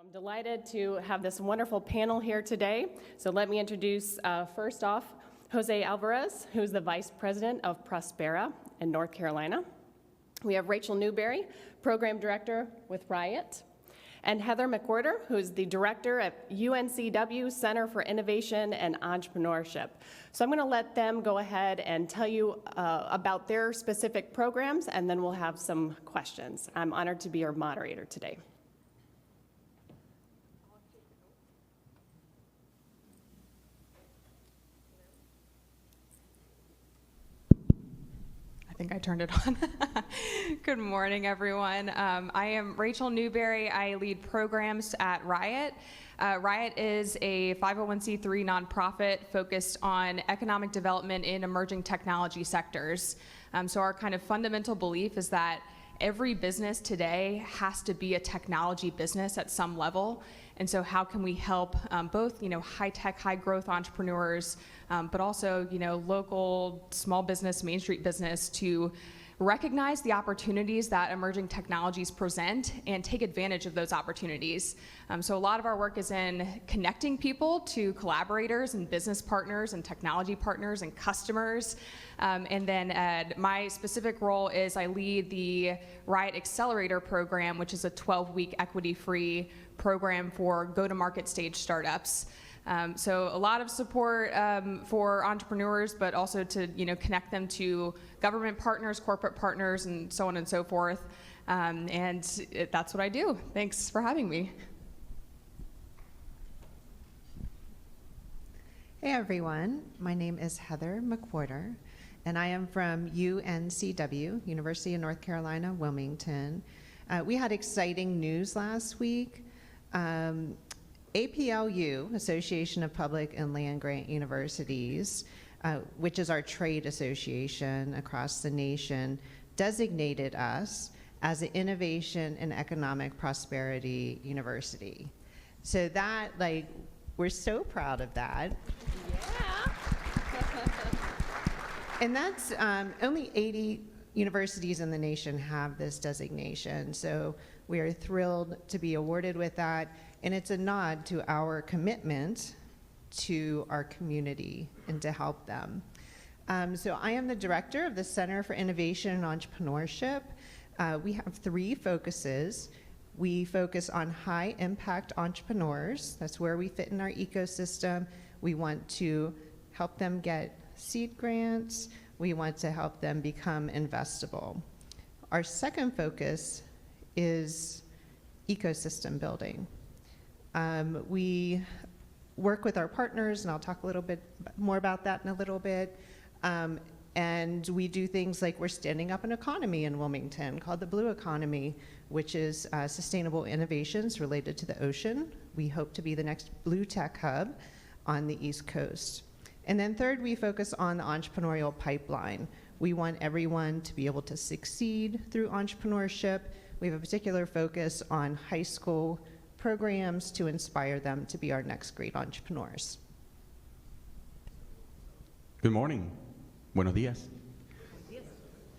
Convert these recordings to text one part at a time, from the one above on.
I'm delighted to have this wonderful panel here today. So let me introduce, first off, José Alvarez, who's the Vice President of Prospera in North Carolina. We have Rachael Newberry, Program Director with RIoT, and Heather McWhorter, who's the Director at UNCW Center for Innovation and Entrepreneurship. So I'm going to let them go ahead and tell you about their specific programs, and then we'll have some questions. I'm honored to be your moderator today. I think I turned it on. Good morning, everyone. I am Rachael Newberry. I lead programs at RIoT. RIoT is a 501c3 nonprofit focused on economic development in emerging technology sectors. So our kind of fundamental belief is that every business today has to be a technology business at some level. And so how can we help both, high-tech, high-growth entrepreneurs, but also, local small business, Main Street business to recognize the opportunities that emerging technologies present and take advantage of those opportunities. So a lot of our work is in connecting people to collaborators and business partners and technology partners and customers. And then my specific role is I lead the RIoT Accelerator program, which is a 12-week equity-free program for go-to-market stage startups. So a lot of support for entrepreneurs, but also to connect them to government partners, corporate partners, and so on and so forth. And that's what I do. Thanks for having me. Hey everyone, my name is Heather McWhorter, and I am from UNCW, University of North Carolina, Wilmington. We had exciting news last week. APLU, Association of Public and Land Grant Universities, which is our trade association across the nation, designated us as an Innovation and Economic Prosperity University. So that, we're so proud of that. Yeah. And that's only 80 universities in the nation have this designation. So we are thrilled to be awarded with that. And it's a nod to our commitment to our community and to help them. So I am the director of the Center for Innovation and Entrepreneurship. We have 3 focuses. We focus on high impact entrepreneurs. That's where we fit in our ecosystem. We want to help them get seed grants. We want to help them become investable. Our second focus is ecosystem building. We work with our partners, and I'll talk a little bit more about that in a little bit. And we do things like we're standing up an economy in Wilmington called the Blue Economy, which is sustainable innovations related to the ocean. We hope to be the next blue tech hub on the East Coast. And then third, we focus on the entrepreneurial pipeline. We want everyone to be able to succeed through entrepreneurship. We have a particular focus on high school programs to inspire them to be our next great entrepreneurs. Good morning. Buenos dias.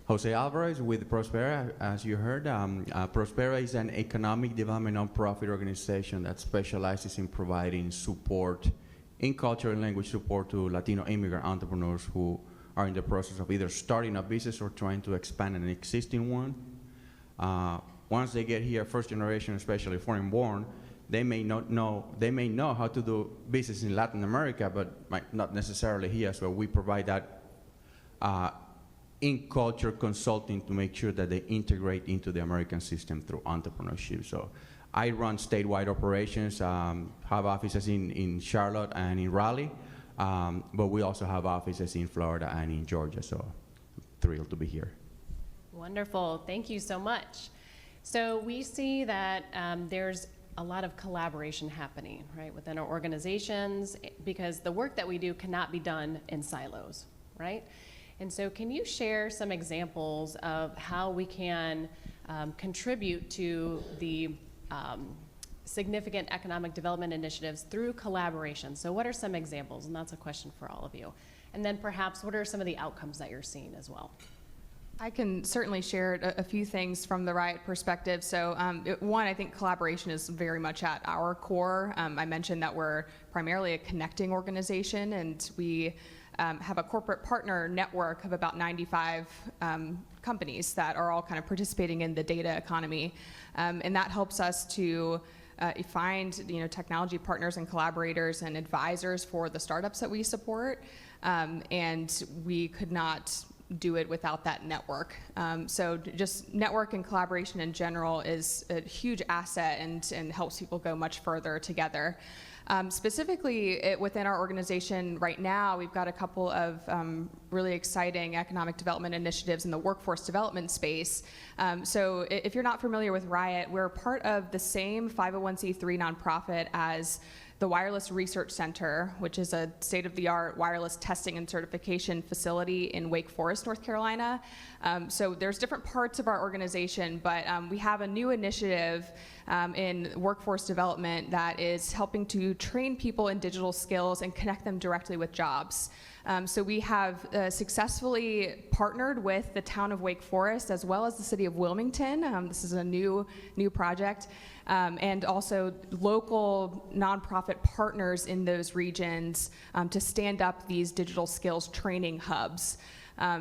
José Alvarez with Prospera. As you heard, Prospera is an economic development nonprofit organization that specializes in providing support in cultural and language support to Latino immigrant entrepreneurs who are in the process of either starting a business or trying to expand an existing one. Once they get here, first generation, especially foreign born, they may know how to do business in Latin America, but might not necessarily here. So we provide that in culture consulting to make sure that they integrate into the American system through entrepreneurship. So I run statewide operations, have offices in Charlotte and in Raleigh, but we also have offices in Florida and in Georgia. So thrilled to be here. Wonderful. Thank you so much. So we see that there's a lot of collaboration happening, right, within our organizations, because the work that we do cannot be done in silos, right? And so can you share some examples of how we can contribute to the significant economic development initiatives through collaboration? So what are some examples? And that's a question for all of you. And then perhaps what are some of the outcomes that you're seeing as well? I can certainly share a few things from the RIoT perspective. So one, I think collaboration is very much at our core. I mentioned that we're primarily a connecting organization, and we have a corporate partner network of about 95 companies that are all kind of participating in the data economy. And that helps us to find technology partners and collaborators and advisors for the startups that we support. And we could not do it without that network. So just network and collaboration in general is a huge asset and helps people go much further together. Specifically within our organization right now, we've got a couple of really exciting economic development initiatives in the workforce development space. So if you're not familiar with RIoT, we're part of the same 501c3 nonprofit as the Wireless Research Center, which is a state-of-the-art wireless testing and certification facility in Wake Forest, North Carolina. So there's different parts of our organization, but we have a new initiative in workforce development that is helping to train people in digital skills and connect them directly with jobs. So we have successfully partnered with the town of Wake Forest as well as the city of Wilmington. This is a new project. And also local nonprofit partners in those regions to stand up these digital skills training hubs.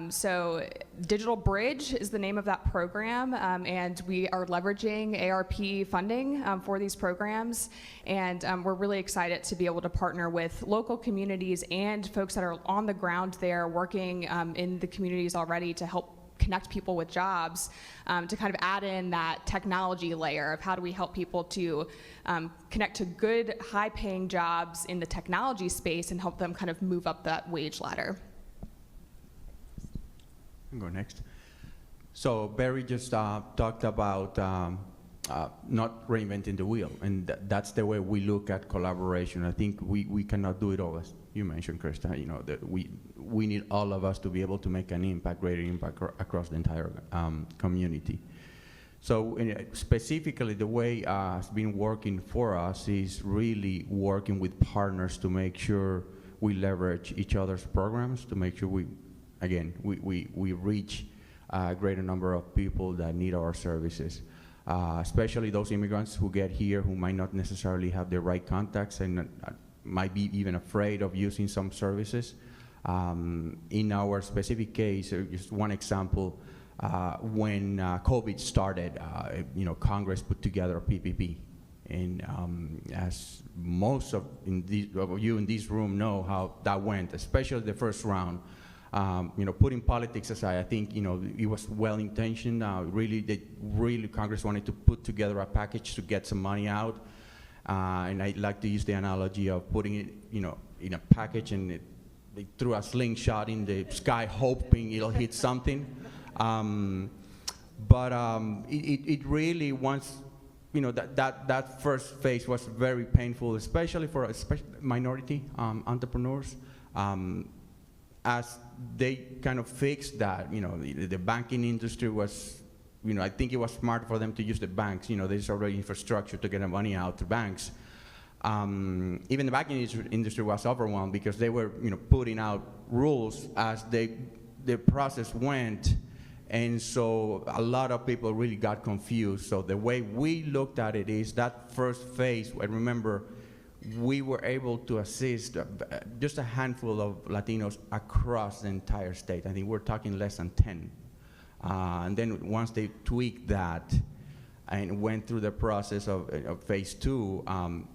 So Digital Bridge is the name of that program, and we are leveraging ARP funding for these programs, and we're really excited to be able to partner with local communities and folks that are on the ground there working in the communities already to help connect people with jobs, to kind of add in that technology layer of how do we help people to connect to good, high-paying jobs in the technology space and help them kind of move up that wage ladder. I'll go next. So Barry just talked about not reinventing the wheel, and that's the way we look at collaboration. I think we cannot do it all, as you mentioned, Krista. That we need all of us to be able to make an impact, greater impact across the entire community. So specifically, the way it's been working for us is really working with partners to make sure we leverage each other's programs to make sure we reach a greater number of people that need our services, especially those immigrants who get here who might not necessarily have the right contacts and might be even afraid of using some services. In our specific case, just one example, when COVID started, Congress put together a PPP. And as most of you in this room know how that went, especially the first round. Putting politics aside, I think it was well-intentioned. Really, Congress wanted to put together a package to get some money out, and I like to use the analogy of putting it, in a package, and they threw a slingshot in the sky, hoping it'll hit something. But it really once, that first phase was very painful, especially for minority entrepreneurs. As they kind of fixed that, the banking industry was, I think it was smart for them to use the banks. There's already infrastructure to get the money out to banks. Even the banking industry was overwhelmed because they were, putting out rules as the process went. And so a lot of people really got confused. So the way we looked at it is that first phase, I remember, we were able to assist just a handful of Latinos across the entire state. I think we're talking less than 10. And then once they tweaked that and went through the process of phase 2,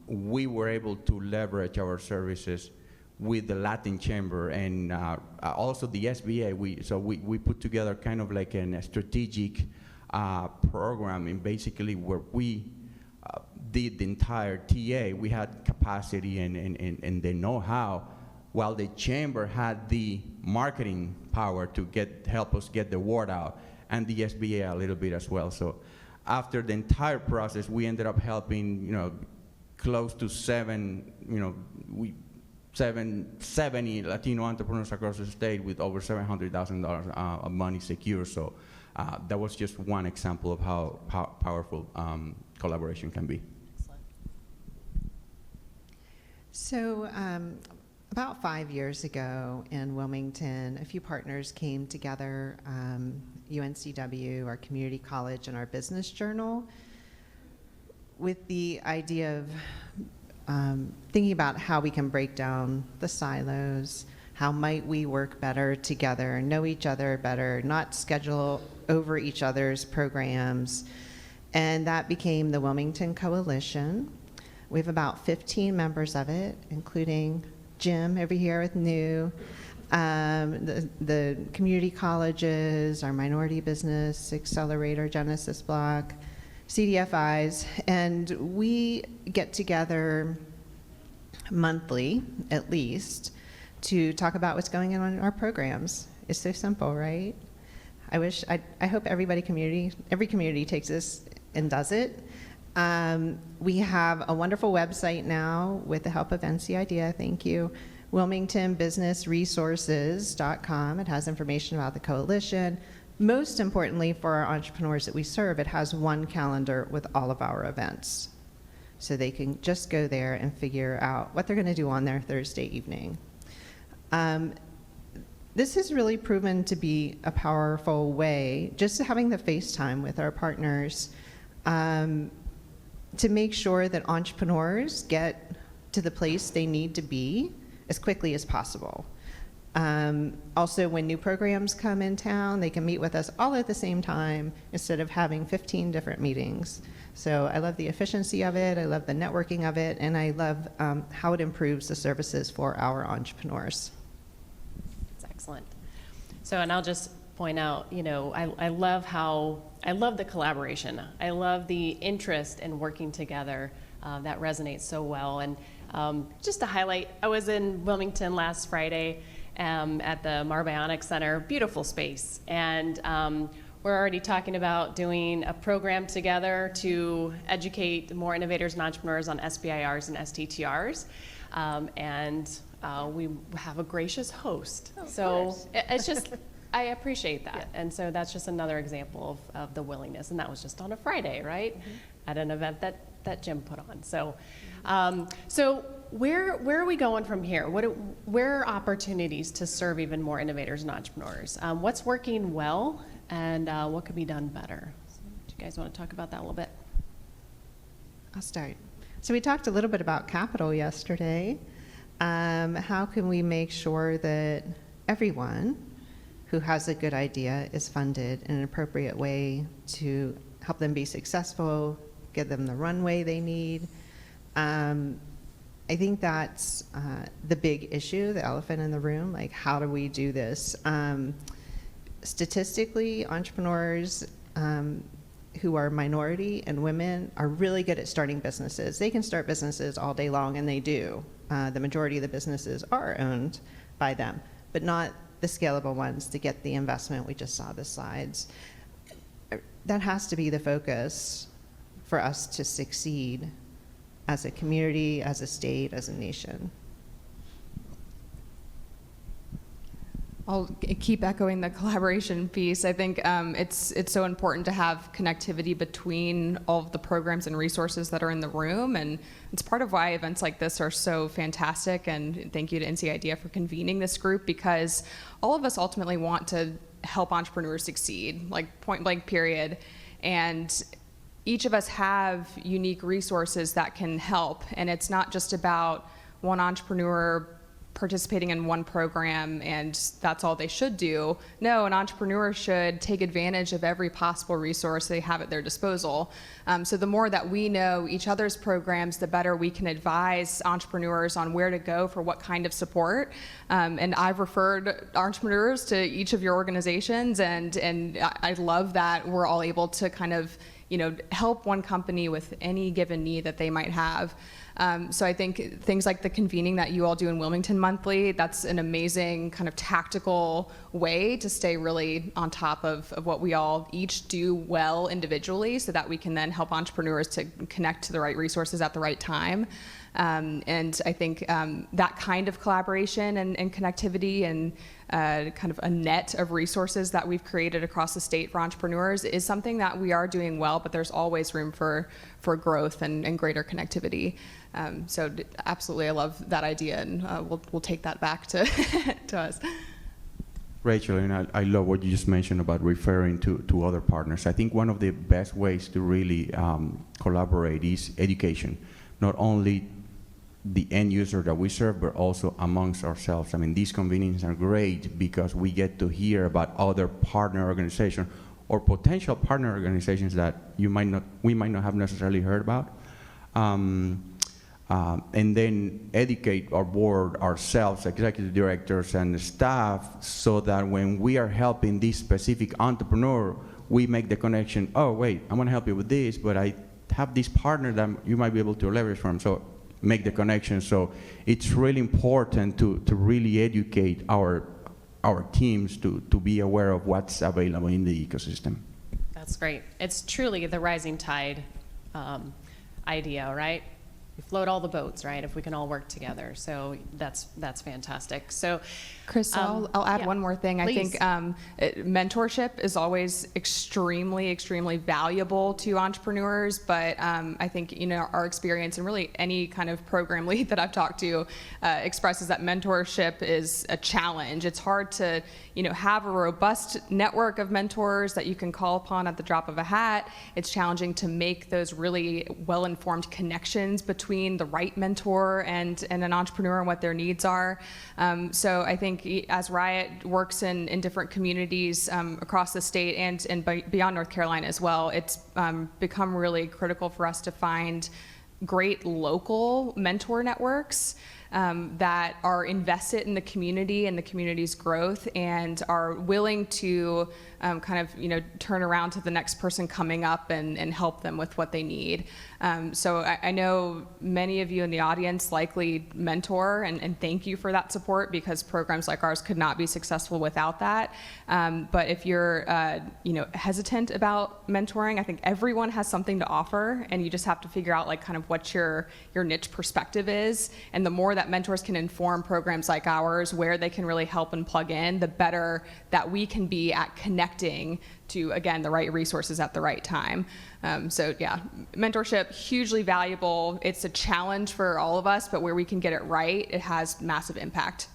we were able to leverage our services with the Latin Chamber and also the SBA. We put together kind of like a strategic program, and basically where we did the entire TA. We had capacity and the know-how, while the chamber had the marketing power to help us get the word out, and the SBA a little bit as well. So after the entire process, we ended up helping close to 70 Latino entrepreneurs across the state with over $700,000 of money secure. So that was just one example of how powerful collaboration can be. So about 5 years ago in Wilmington, a few partners came together, UNCW, our community college, and our business journal, with the idea of thinking about how we can break down the silos, how might we work better together, know each other better, not schedule over each other's programs. And that became the Wilmington Coalition. We have about 15 members of it, including Jim over here with New, the community colleges, our minority business accelerator, Genesis Block, CDFIs, and we get together monthly, at least, to talk about what's going on in our programs. It's so simple, right? I hope every community takes this and does it. We have a wonderful website now with the help of NCIDEA, thank you, WilmingtonBusinessResources.com. It has information about the coalition. Most importantly, for our entrepreneurs that we serve, it has one calendar with all of our events. So they can just go there and figure out what they're going to do on their Thursday evening. This has really proven to be a powerful way, just having the FaceTime with our partners, to make sure that entrepreneurs get to the place they need to be as quickly as possible. Also, when new programs come in town, they can meet with us all at the same time instead of having 15 different meetings. So I love the efficiency of it, I love the networking of it, and I love how it improves the services for our entrepreneurs. That's excellent. So, and I'll just point out, you know, I love the collaboration. I love the interest in working together. That resonates so well. And just to highlight, I was in Wilmington last Friday at the Marbionic Center, beautiful space. And we're already talking about doing a program together to educate more innovators and entrepreneurs on SBIRs and STTRs. And we have a gracious host. So it's just, I appreciate that. Yeah. And so that's just another example of the willingness. And that was just on a Friday, right? Mm-hmm. At an event that Jim put on. So, so where are we going from here? Where are opportunities to serve even more innovators and entrepreneurs? What's working well, and what could be done better? So, do you guys want to talk about that a little bit? I'll start. So we talked a little bit about capital yesterday. How can we make sure that everyone who has a good idea is funded in an appropriate way to help them be successful, give them the runway they need? I think that's the big issue, the elephant in the room, like how do we do this? Statistically, entrepreneurs who are minority and women are really good at starting businesses. They can start businesses all day long, and they do. The majority of the businesses are owned by them, but not the scalable ones to get the investment. We just saw the slides. That has to be the focus for us to succeed as a community, as a state, as a nation. I'll keep echoing the collaboration piece. I think it's so important to have connectivity between all of the programs and resources that are in the room, and it's part of why events like this are so fantastic, and thank you to NCIDEA for convening this group, because all of us ultimately want to help entrepreneurs succeed, like point blank period, and each of us have unique resources that can help, and it's not just about one entrepreneur participating in one program and that's all they should do. No, an entrepreneur should take advantage of every possible resource they have at their disposal. So the more that we know each other's programs, the better we can advise entrepreneurs on where to go for what kind of support. And I've referred entrepreneurs to each of your organizations, and I love that we're all able to kind of, you know, help one company with any given need that they might have. So I think things like the convening that you all do in Wilmington monthly, that's an amazing kind of tactical way to stay really on top of what we all each do well individually, so that we can then help entrepreneurs to connect to the right resources at the right time. And I think that kind of collaboration and connectivity and kind of a net of resources that we've created across the state for entrepreneurs is something that we are doing well, but there's always room for growth and greater connectivity. So absolutely, I love that idea, and we'll take that back to to us. Rachel, and I love what you just mentioned about referring to other partners. I think one of the best ways to really collaborate is education, not only the end user that we serve, but also amongst ourselves. I mean, these convenings are great because we get to hear about other partner organizations or potential partner organizations that we might not have necessarily heard about. And then educate our board, ourselves, executive directors and the staff, so that when we are helping this specific entrepreneur, we make the connection, oh wait, I'm gonna help you with this, but I have this partner that you might be able to leverage from, so make the connection. So it's really important to really educate our teams to be aware of what's available in the ecosystem. That's great. It's truly the rising tide idea, right? We float all the boats, right, if we can all work together. So that's fantastic. So, Krista, I'll add yeah, one more thing. please. I think mentorship is always extremely, extremely valuable to entrepreneurs. But I think, you know, our experience and really any kind of program lead that I've talked to expresses that mentorship is a challenge. It's hard to, you know, have a robust network of mentors that you can call upon at the drop of a hat. It's challenging to make those really well-informed connections between the right mentor and an entrepreneur and what their needs are. So I think as RIoT works in different communities across the state and beyond North Carolina as well, it's become really critical for us to find great local mentor networks that are invested in the community and the community's growth and are willing to kind of, you know, turn around to the next person coming up and help them with what they need. So I know many of you in the audience likely mentor, and thank you for that support, because programs like ours could not be successful without that. But if you're you know, hesitant about mentoring, I think everyone has something to offer, and you just have to figure out like kind of what your niche perspective is. And the more that mentors can inform programs like ours where they can really help and plug in, the better that we can be at connecting to, again, the right resources at the right time. So yeah, mentorship, hugely valuable. It's a challenge for all of us, but where we can get it right, it has massive impact.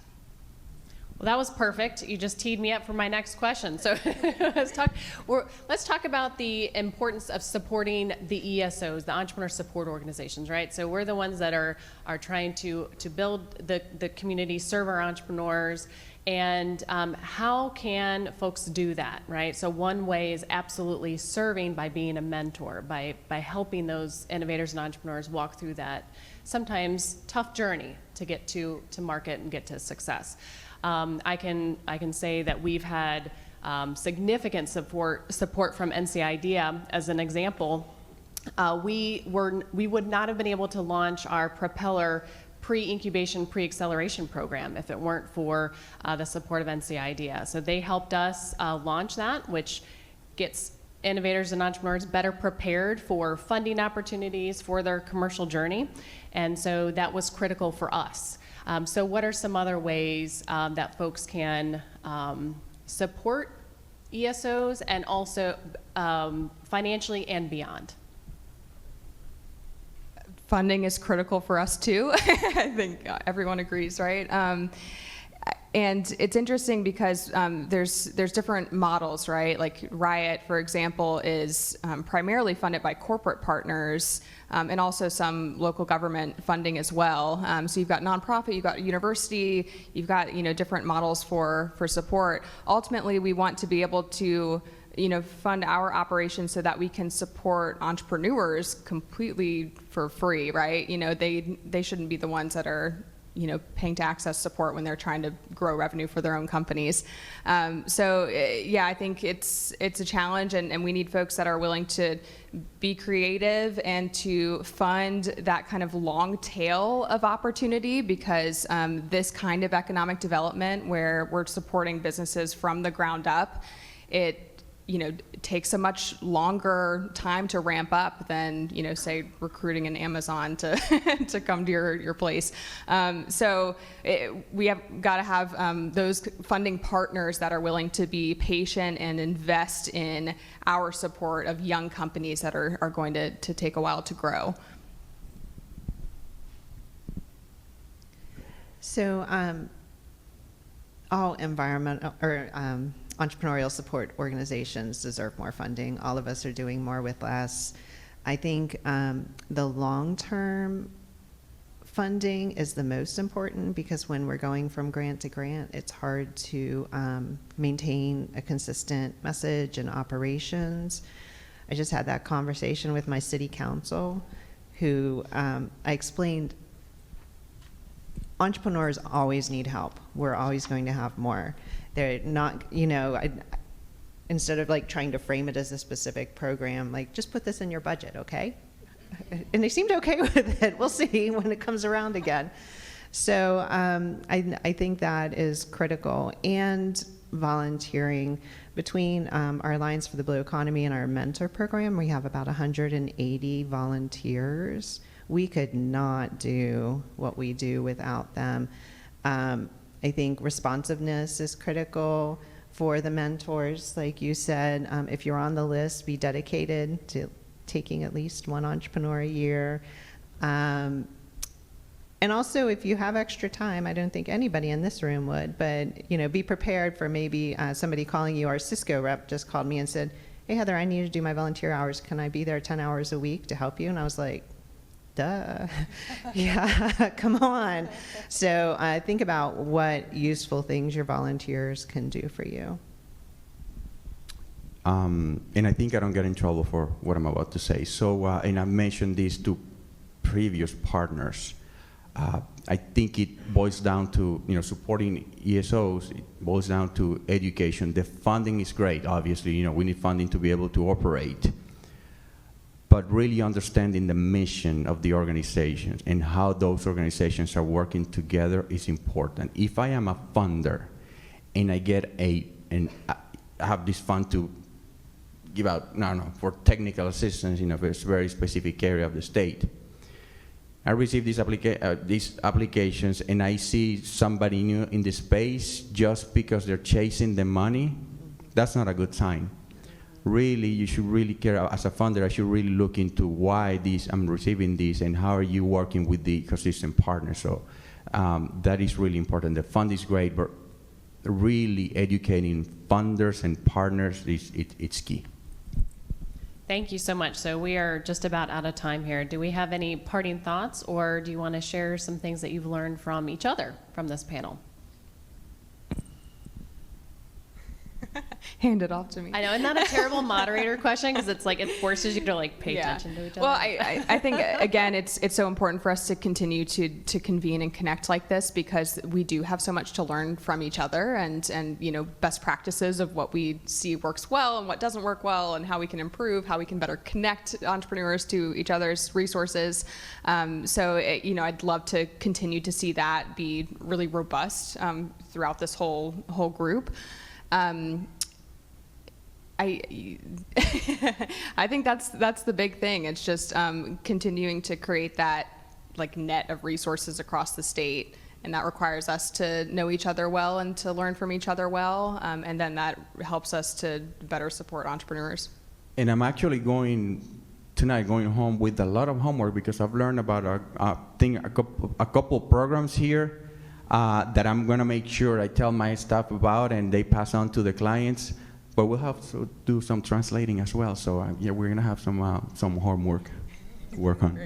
Well, that was perfect. You just teed me up for my next question. So let's talk about the importance of supporting the ESOs, the entrepreneur support organizations, right? So we're the ones that are trying to build the community, serve our entrepreneurs, and how can folks do that, right? So one way is absolutely serving by being a mentor, by helping those innovators and entrepreneurs walk through that sometimes tough journey to get to market and get to success. I can say that we've had significant support from NCIDEA. As an example, we would not have been able to launch our Propeller pre-incubation, pre-acceleration program if it weren't for the support of NCIDEA. So they helped us launch that, which gets innovators and entrepreneurs better prepared for funding opportunities for their commercial journey. And so that was critical for us. So what are some other ways that folks can support ESOs and also financially and beyond? Funding is critical for us too. I think everyone agrees, right? And it's interesting because there's different models, right? Like RIoT, for example, is primarily funded by corporate partners and also some local government funding as well. So you've got nonprofit, you've got university, you've got, you know, different models for support. Ultimately, we want to be able to, you know, fund our operations so that we can support entrepreneurs completely for free, right? You know, they shouldn't be the ones that are, you know, paying to access support when they're trying to grow revenue for their own companies. So yeah, I think it's a challenge, and we need folks that are willing to be creative and to fund that kind of long tail of opportunity, because this kind of economic development where we're supporting businesses from the ground up, it, you know, takes a much longer time to ramp up than, you know, say recruiting an Amazon to to come to your place. So we have got to have those funding partners that are willing to be patient and invest in our support of young companies that are going to take a while to grow. So all environmental or entrepreneurial support organizations deserve more funding. All of us are doing more with less. I think the long-term funding is the most important, because when we're going from grant to grant, it's hard to maintain a consistent message and operations. I just had that conversation with my city council, who I explained entrepreneurs always need help. We're always going to have more. They're not, instead of like trying to frame it as a specific program, like just put this in your budget, okay? And they seemed okay with it. We'll see when it comes around again. So I think that is critical. And volunteering. Between our Alliance for the Blue Economy and our mentor program, we have about 180 volunteers. We could not do what we do without them. I think responsiveness is critical for the mentors. Like you said, if you're on the list, be dedicated to taking at least one entrepreneur a year. And also, if you have extra time, I don't think anybody in this room would, but be prepared for maybe somebody calling you. Our Cisco rep just called me and said, "Hey Heather, I need to do my volunteer hours. Can I be there 10 hours a week to help you?" And I was like, duh. Yeah, come on. So think about what useful things your volunteers can do for you. And I think I don't get in trouble for what I'm about to say. So, and I mentioned these to previous partners. I think it boils down to, supporting ESOs, it boils down to education. The funding is great, obviously, we need funding to be able to operate. But really understanding the mission of the organizations and how those organizations are working together is important. If I am a funder and I get I have this fund to give out, for technical assistance in a very specific area of the state, I receive these applications and I see somebody new in the space just because they're chasing the money. That's not a good sign. Really, you should really care. As a funder, I should really look into why I'm receiving these and how are you working with the ecosystem partners. So that is really important. The fund is great, but really educating funders and partners it's key. Thank you so much. So we are just about out of time here. Do we have any parting thoughts, or do you want to share some things that you've learned from each other from this panel? Hand it off to me. I know, isn't that a terrible moderator question? Because it's like it forces you to pay attention to each other. Well, I think again, it's so important for us to continue to convene and connect like this, because we do have so much to learn from each other, and best practices of what we see works well and what doesn't work well, and how we can improve, how we can better connect entrepreneurs to each other's resources. I'd love to continue to see that be really robust throughout this whole group. I think that's the big thing. It's just continuing to create that net of resources across the state, and that requires us to know each other well and to learn from each other well, and then that helps us to better support entrepreneurs. And I'm actually going home with a lot of homework, because I've learned about a couple programs here that I'm going to make sure I tell my staff about and they pass on to the clients. But we'll have to do some translating as well. So we're going to have some homework to work on.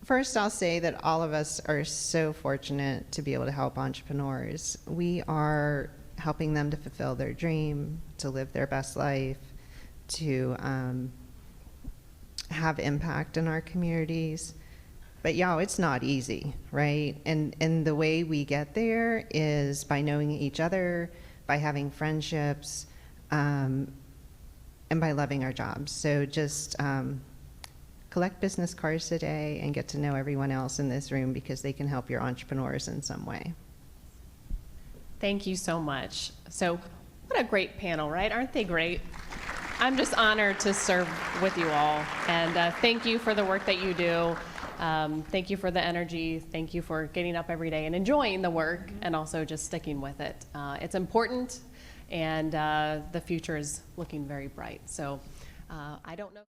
First, I'll say that all of us are so fortunate to be able to help entrepreneurs. We are helping them to fulfill their dream, to live their best life, to have impact in our communities. But it's not easy, right? And the way we get there is by knowing each other, by having friendships, and by loving our jobs. So just collect business cards today and get to know everyone else in this room, because they can help your entrepreneurs in some way. Thank you so much. So what a great panel, right? Aren't they great? I'm just honored to serve with you all. And thank you for the work that you do. Thank you for the energy. Thank you for getting up every day and enjoying the work, and also just sticking with it. It's important, and the future is looking very bright. So I don't know.